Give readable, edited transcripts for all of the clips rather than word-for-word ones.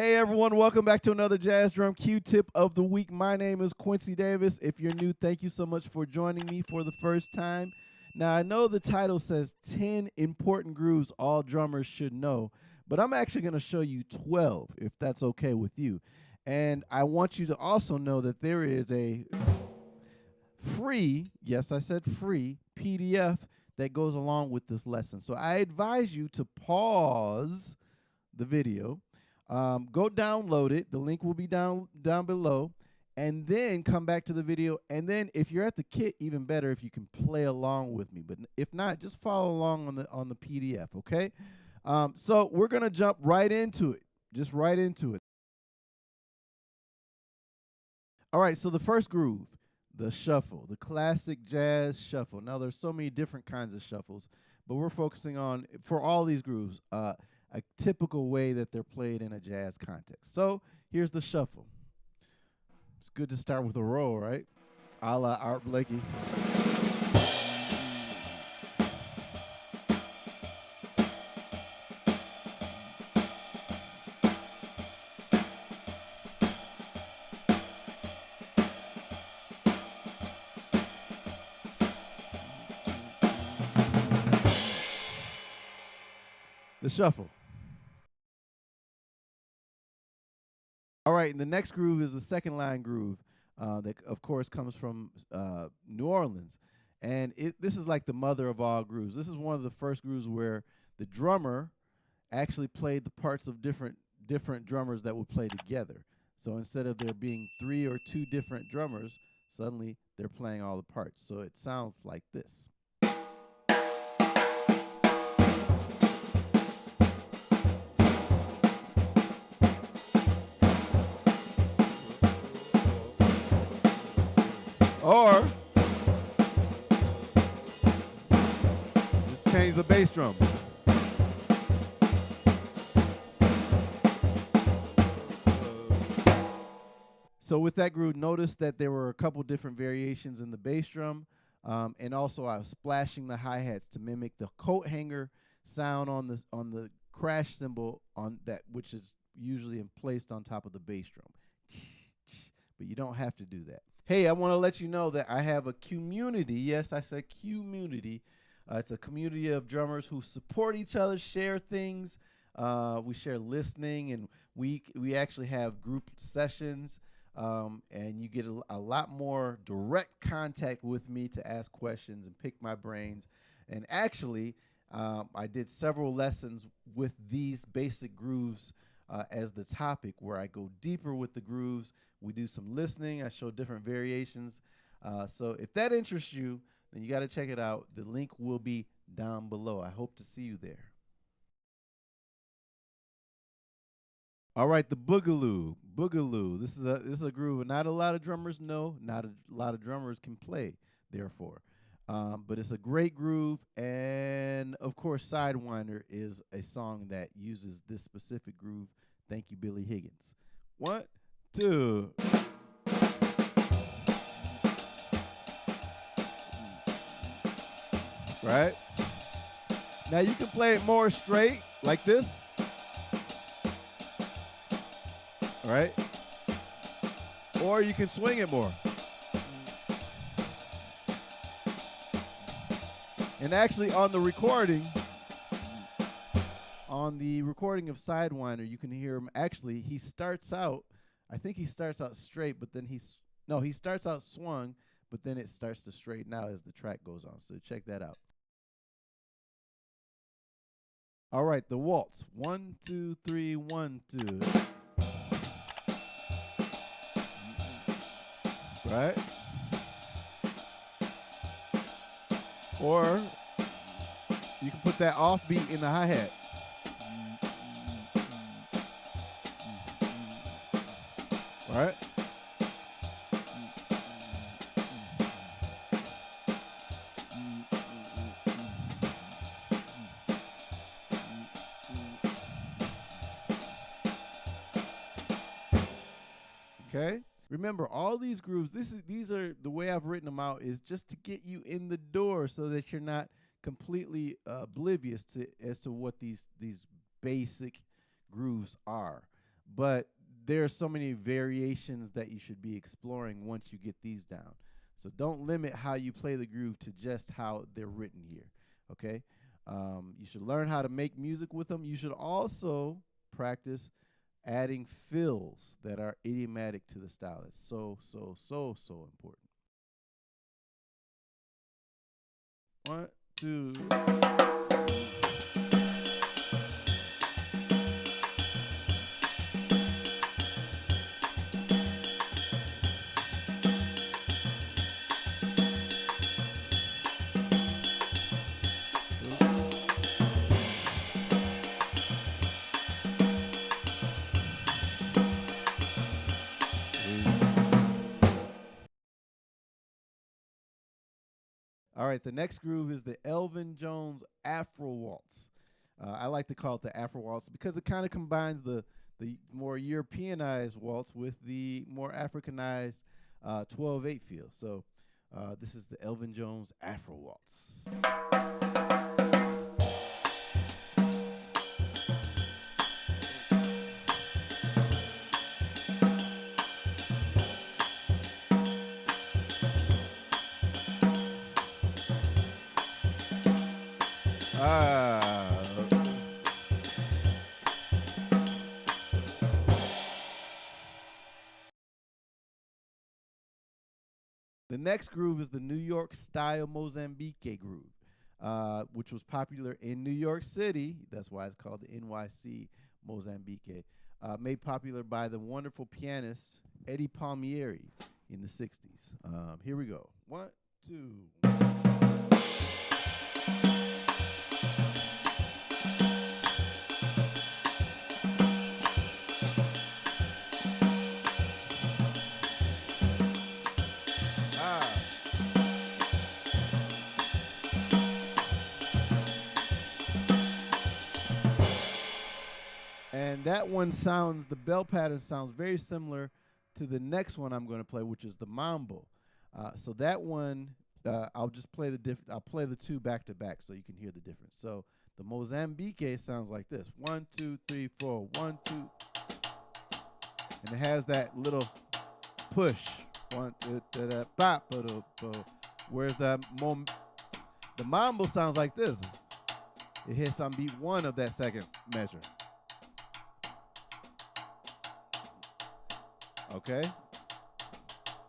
Hey everyone, welcome back to another Jazz Drum Q-Tip of the week. My name is Quincy Davis. If you're new, thank you so much for joining me for the first time. Now, I know the title says 10 important grooves all drummers should know, but I'm actually going to show you 12, if that's okay with you. And I want you to also know that there is a free, yes, I said free, PDF that goes along with this lesson. So I advise you to pause the video, go download it. The link will be down below, and then come back to the video. And then if you're at the kit, even better if you can play along with me. But if not, just follow along on the PDF, okay? So we're gonna jump right into it, just right into it. All right, so the first groove, the shuffle, the classic jazz shuffle. Now there's so many different kinds of shuffles, but we're focusing on, for all these grooves, a typical way that they're played in a jazz context. So here's the shuffle. It's good to start with a roll, right? A la Art Blakey. The shuffle. All right, and the next groove is the second line groove that, of course, comes from New Orleans. And this is like the mother of all grooves. This is one of the first grooves where the drummer actually played the parts of different drummers that would play together. So instead of there being 3 or 2 different drummers, suddenly they're playing all the parts. So it sounds like this. Or just change the bass drum. So with that groove, notice that there were a couple different variations in the bass drum, and also I was splashing the hi-hats to mimic the coat hanger sound on the crash cymbal on that, which is usually placed on top of the bass drum. But you don't have to do that. Hey, I want to let you know that I have a community. Yes, I said community. It's a community of drummers who support each other, share things. We share listening, and we actually have group sessions, and you get a lot more direct contact with me to ask questions and pick my brains. And actually, I did several lessons with these basic grooves as the topic, where I go deeper with the grooves. We do some listening. I show different variations. So if that interests you, then you got to check it out. The link will be down below. I hope to see you there. All right, the Boogaloo. Boogaloo. This is a groove not a lot of drummers know, not a lot of drummers can play, therefore. But it's a great groove, and of course, Sidewinder is a song that uses this specific groove. Thank you, Billy Higgins. 1, 2. Right? Now you can play it more straight, like this. All right? Or you can swing it more. And actually on the recording of Sidewinder, you can hear him. Actually, he starts out, I think he starts out straight, but then he starts out swung, but then it starts to straighten out as the track goes on. So check that out. All right, the waltz. 1, 2, 3, 1, 2. Right? Or you can put that offbeat in the hi-hat. Right? Okay? Remember, all these grooves, these are the way I've written them out is just to get you in the door so that you're not completely oblivious as to what these basic grooves are. but there are so many variations that you should be exploring once you get these down. So don't limit how you play the groove to just how they're written here, okay? You should learn how to make music with them. You should also practice adding fills that are idiomatic to the style. It's so, so, so, so important. 1, 2. All right, the next groove is the Elvin Jones Afro-Waltz. I like to call it the Afro-Waltz because it kind of combines the more Europeanized waltz with the more Africanized 12/8 feel. So this is the Elvin Jones Afro-Waltz. The next groove is the New York-Style Mozambique groove, which was popular in New York City. That's why it's called the NYC-Mozambique. Made popular by the wonderful pianist Eddie Palmieri in the 60s. Here we go. 1, 2. And that one sounds, the bell pattern sounds very similar to the next one I'm going to play, which is the Mambo. So that one, I'll just play I'll play the two back to back so you can hear the difference. So the Mozambique sounds like this: 1, 2, 3, 4, 1, 2, and it has that little push. 1, 2, da, da, ba, ba, da, ba. Whereas the Mambo sounds like this. It hits on beat 1 of that second measure. Okay?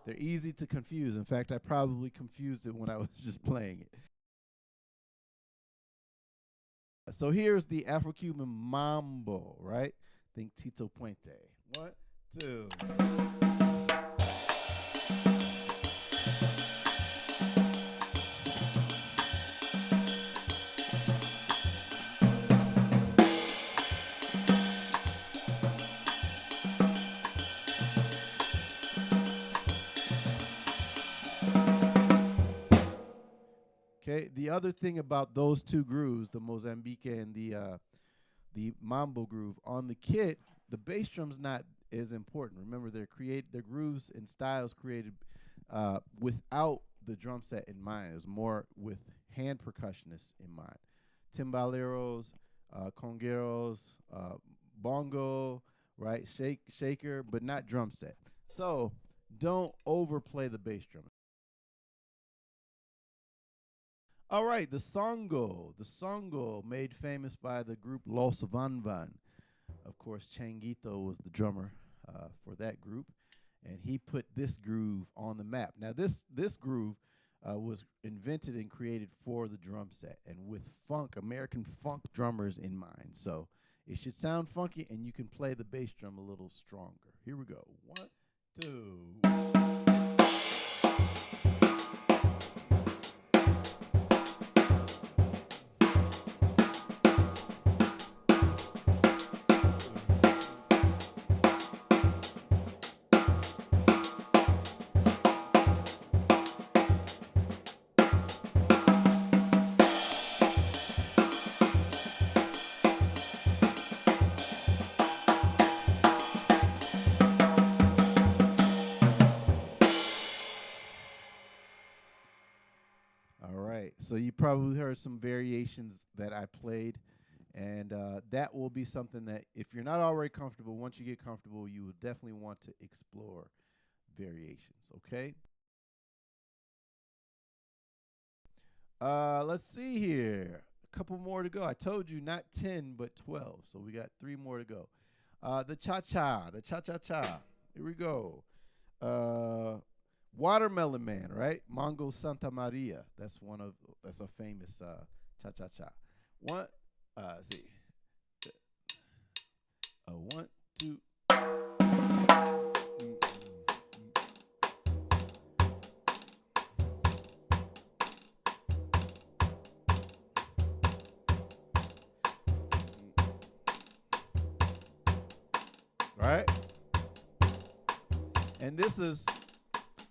They're easy to confuse. In fact, I probably confused it when I was just playing it. So here's the Afro-Cuban Mambo, right? Think Tito Puente. 1, 2. Okay, the other thing about those two grooves, the Mozambique and the Mambo groove, on the kit, the bass drum's not as important. Remember, they're grooves and styles created without the drum set in mind. It was more with hand percussionists in mind. Timbaleros, congueros, bongo, right? Shaker, but not drum set. So don't overplay the bass drum. All right, the Songo. The Songo, made famous by the group Los Van Van. Of course, Changuito was the drummer for that group, and he put this groove on the map. Now, this groove was invented and created for the drum set and with American funk drummers in mind. So it should sound funky, and you can play the bass drum a little stronger. Here we go. 1, 2. So you probably heard some variations that I played, And that will be something that if you're not already comfortable, once you get comfortable, you will definitely want to explore variations, okay? Let's see here. A couple more to go. I told you not 10, but 12. So we got 3 more to go. The cha-cha, the cha-cha-cha. Here we go. Watermelon Man, right? Mongo Santa Maria. That's a famous cha-cha-cha. Let's see. 1, 2. Right? And this is,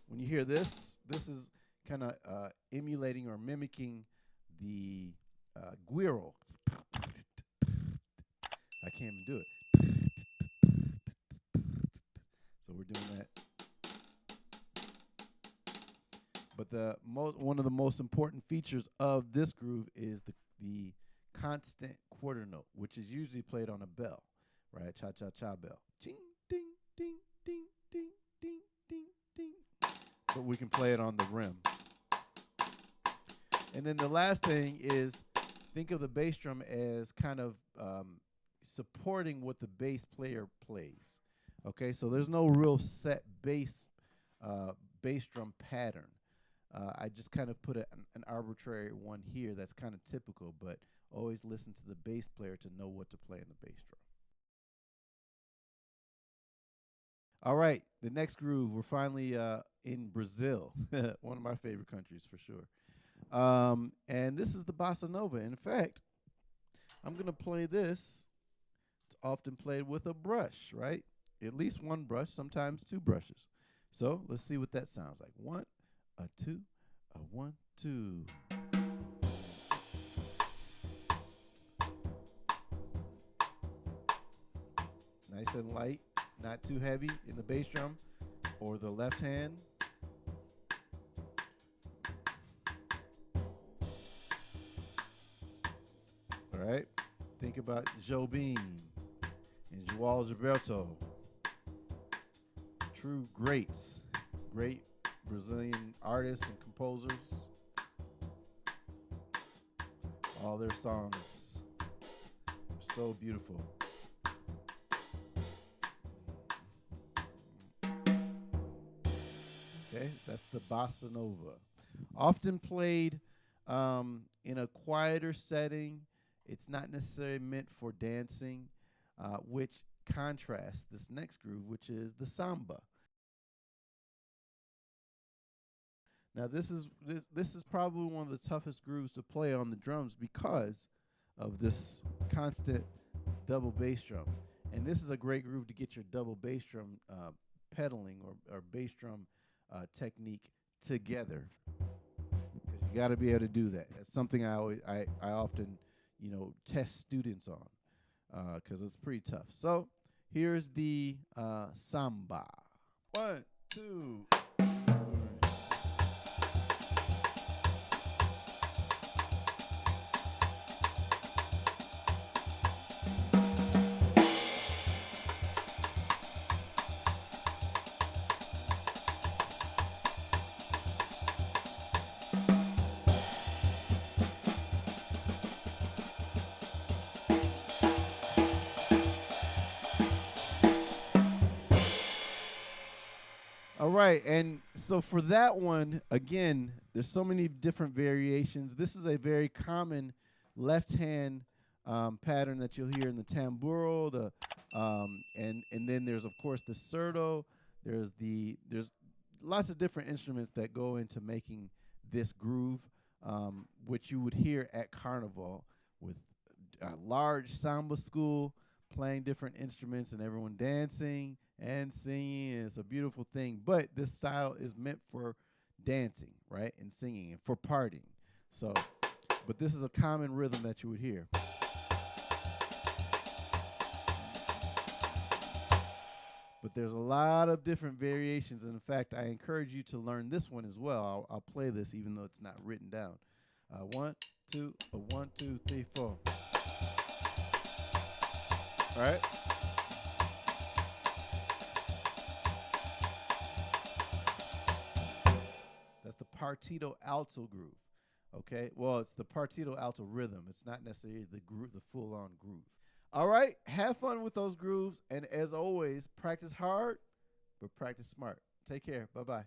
when you hear this is kind of emulating or mimicking the guiro. I can't even do it. So we're doing that. But one of the most important features of this groove is the constant quarter note, which is usually played on a bell, right? Cha-cha-cha bell. Ching, ding, ding, ding, ding, ding, ding, ding. But we can play it on the rim. And then the last thing is, think of the bass drum as kind of supporting what the bass player plays. Okay, so there's no real set bass drum pattern. I just kind of put an arbitrary one here that's kind of typical, but always listen to the bass player to know what to play in the bass drum. All right, the next groove, we're finally in Brazil, one of my favorite countries for sure. And this is the Bossa Nova. In fact, I'm going to play this. It's often played with a brush, right? At least one brush, sometimes 2 brushes. So let's see what that sounds like. 1, 2, 1, 2. Nice and light. Not too heavy in the bass drum or the left hand. All right. Think about Jobim and João Gilberto. True greats. Great Brazilian artists and composers. All their songs are so beautiful. Okay, that's the Bossa Nova. Often played in a quieter setting. It's not necessarily meant for dancing, which contrasts this next groove, which is the Samba. Now, this is probably one of the toughest grooves to play on the drums because of this constant double bass drum. And this is a great groove to get your double bass drum pedaling or bass drum technique together, because you got to be able to do that. That's something I often test students on, because it's pretty tough. So here's the Samba. 1, 2. All right, and so for that one, again, there's so many different variations. This is a very common left-hand pattern that you'll hear in the tamburo, and then there's of course the surdo. There's lots of different instruments that go into making this groove, which you would hear at Carnival with a large samba school playing different instruments and everyone dancing and singing, and it's a beautiful thing. But this style is meant for dancing, right, and singing and for partying. So, but this is a common rhythm that you would hear. But there's a lot of different variations, and in fact, I encourage you to learn this one as well. I'll play this even though it's not written down. 1, 2, 1, 2, 3, 4. All right. That's the partito alto groove. Okay. Well, it's the partito alto rhythm. It's not necessarily the groove, the full-on groove. All right. Have fun with those grooves, and as always, practice hard, but practice smart. Take care. Bye-bye.